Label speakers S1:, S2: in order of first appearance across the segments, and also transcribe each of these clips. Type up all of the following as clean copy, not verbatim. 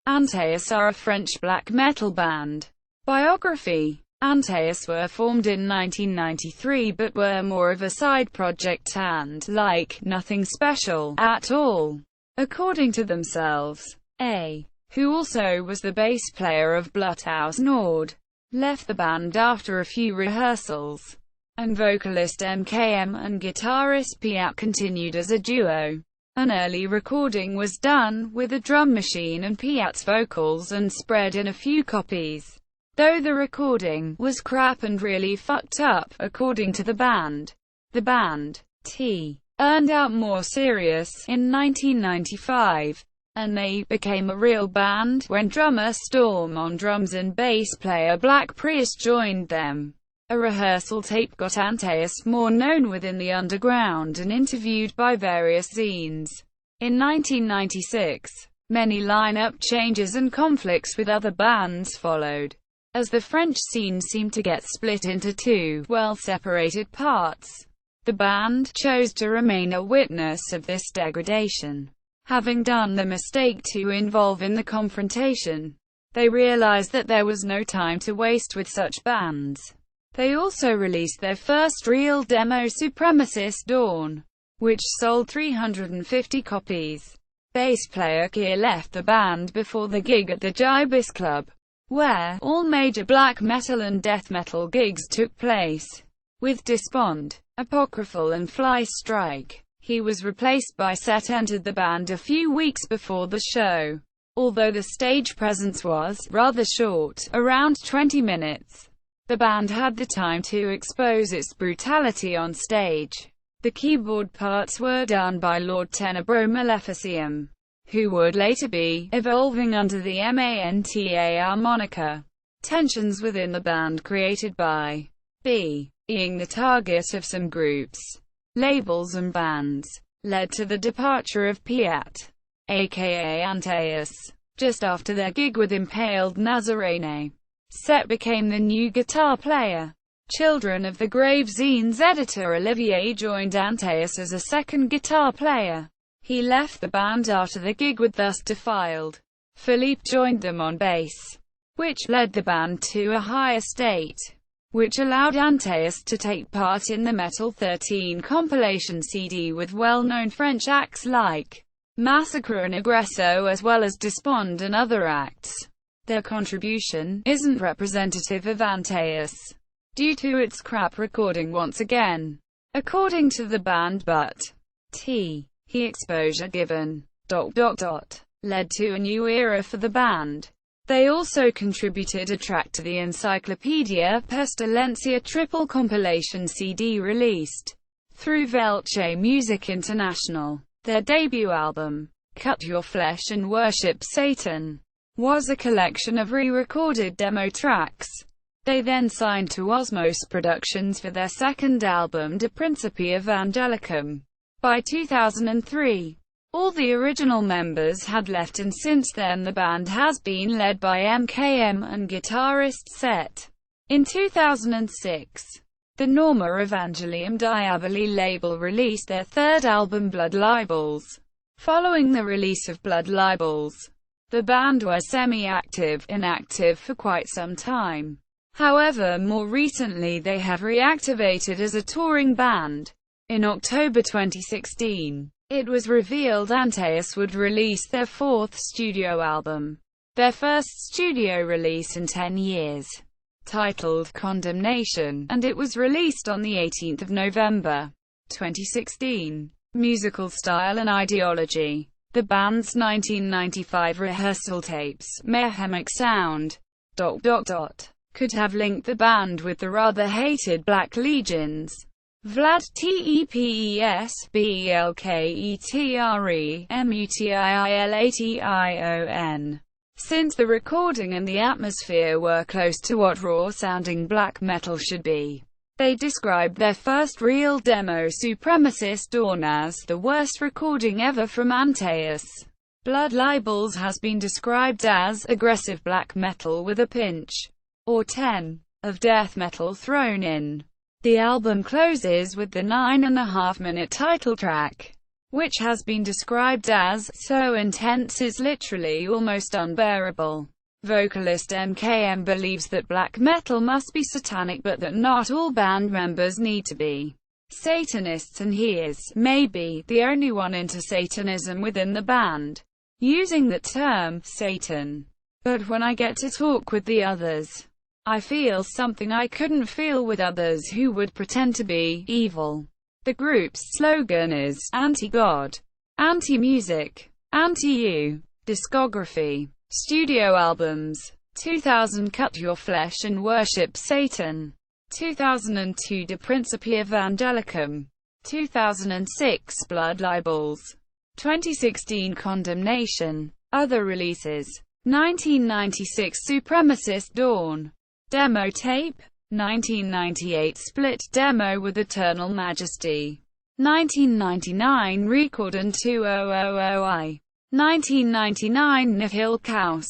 S1: Antaeus are a French black metal band. Biography. Antaeus were formed in 1993 but were more of a side project and, like, nothing special at all, according to themselves. A. who also was the bass player of Bloodhouse Nord, left the band after a few rehearsals, and vocalist MKM and guitarist Piat continued as a duo. An early recording was done with a drum machine and Piat's vocals and spread in a few copies, though the recording was crap and really fucked up, according to the band. The band earned out more serious in 1995, and they became a real band when drummer Storm on drums and bass player Black Priest joined them. A rehearsal tape got Antaeus more known within the underground and interviewed by various zines. In 1996, many lineup changes and conflicts with other bands followed, as the French scene seemed to get split into two well-separated parts. The band chose to remain a witness of this degradation. Having done the mistake to involve in the confrontation, they realized that there was no time to waste with such bands. They also released their first real demo, Supremacist Dawn, which sold 350 copies. Bass player Keir left the band before the gig at the Gibus Club, where all major black metal and death metal gigs took place. With Despond, Apocryphal and Fly Strike, he was replaced by Set entered the band a few weeks before the show. Although the stage presence was rather short, around 20 minutes, the band had the time to expose its brutality on stage. The keyboard parts were done by Lord Tenebro Maleficium, who would later be evolving under the MANTAR moniker. Tensions within the band created by being the target of some groups, labels and bands, led to the departure of Piat, aka Antaeus, just after their gig with Impaled Nazarene. Set became the new guitar player. Children of the Grave zine's editor Olivier joined Antaeus as a second guitar player. He left the band after the gig with Thus Defiled. Philippe joined them on bass, which led the band to a higher state, which allowed Antaeus to take part in the Metal 13 compilation CD with well-known French acts like Massacre and Aggresso, as well as Despond and other acts. Their contribution isn't representative of Antaeus, due to its crap recording once again, according to the band, but he exposure given ... led to a new era for the band. They also contributed a track to the Encyclopedia Pestilencia triple compilation CD released through Velche Music International. Their debut album, Cut Your Flesh and Worship Satan, was a collection of re-recorded demo tracks. They then signed to Osmos Productions for their second album De Principia Evangelicum. By 2003, all the original members had left, and since then the band has been led by MKM and guitarist Set. In 2006, the Norma Evangelium Diaboli label released their third album Blood Libels. Following the release of Blood Libels, the band was inactive for quite some time. However, more recently they have reactivated as a touring band. In October 2016, it was revealed Antaeus would release their fourth studio album, their first studio release in 10 years, titled Condemnation, and it was released on the 18th of November, 2016. Musical style and ideology. The band's 1995 rehearsal tapes, Mayhemic Sound, ... could have linked the band with the rather hated Black Legions. Vlad Tepes Belketre Mutiiilation. Since the recording and the atmosphere were close to what raw-sounding black metal should be, they described their first real demo, Supremacist Dawn, as the worst recording ever from Antaeus. Blood Libels has been described as aggressive black metal with a pinch, or 10, of death metal thrown in. The album closes with the 9.5-minute title track, which has been described as so intense is literally almost unbearable. Vocalist MKM believes that black metal must be satanic, but that not all band members need to be Satanists, and he is, maybe, the only one into Satanism within the band, using the term Satan. But when I get to talk with the others, I feel something I couldn't feel with others who would pretend to be evil. The group's slogan is anti-God, anti-music, anti-you. Discography. Studio albums. 2000 Cut Your Flesh and Worship Satan. 2002 De Principia Evangelicum. 2006 Blood Libels. 2016 Condemnation. Other releases. 1996 Supremacist Dawn. Demo tape. 1998 Split demo with Eternal Majesty. 1999 Record and 2000i. 1999 Nihil Chaos.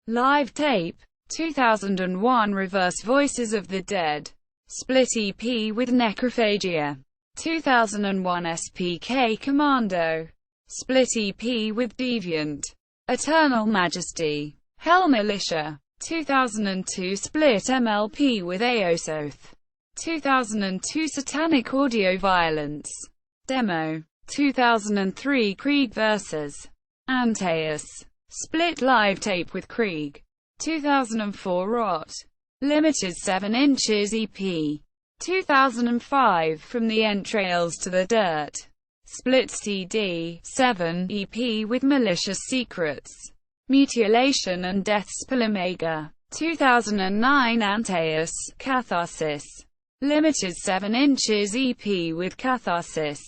S1: Live tape. 2001 Reverse Voices of the Dead. Split EP with Necrophagia. 2001 SPK Commando. Split EP with Deviant. Eternal Majesty. Hell Militia. 2002 Split MLP with Aosoth. 2002 Satanic Audio Violence. Demo. 2003 Krieg vs. Antaeus. Split live tape with Krieg. 2004 Rot. Limited 7 inches EP. 2005 From the Entrails to the Dirt. Split CD, 7 EP with Malicious Secrets. Mutilation and Death's Omega. 2009 Antaeus, Catharsis. Limited 7 inches EP with Catharsis.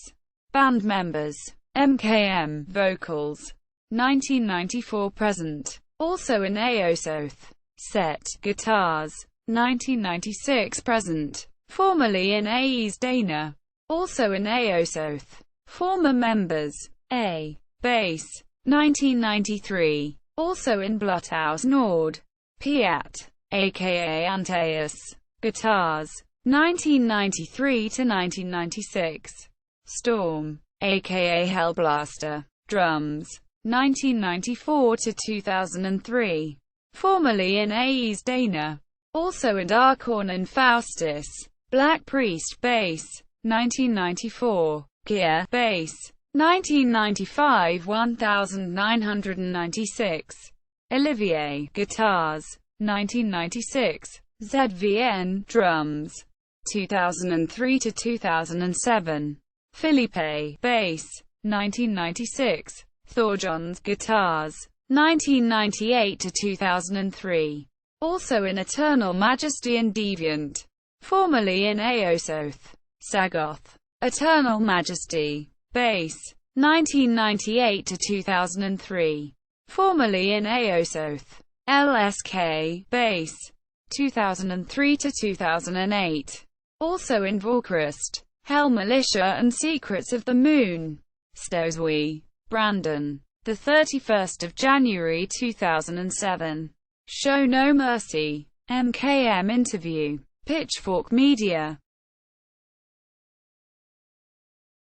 S1: Band members. MKM, vocals. 1994 present. Also in Aosoth. Set, guitars. 1996 present. Formerly in AE's Dana. Also in Aosoth. Former members. A. Bass. 1993. Also in Bluthaus Nord. Piat, aka Antaeus. Guitars. 1993 to 1996. Storm, aka Hellblaster. Drums. 1994 to 2003. Formerly in AE's Dana. Also in Darkhorn and Faustus. Black Priest bass. 1994. Gear bass. 1995 1996. Olivier guitars. 1996. ZVN drums. 2003 to 2007. Philippe bass. 1996. Thorjons guitars. 1998 to 2003. Also in Eternal Majesty and Deviant. Formerly in Aosoth. Sagoth. Eternal Majesty. Bass. 1998 to 2003. Formerly in Aosoth. LSK. Bass. 2003 to 2008. Also in Vorkrust. Hell Militia and Secrets of the Moon. Stoswy. Brandon. The 31st of January 2007. Show No Mercy. MKM interview. Pitchfork Media.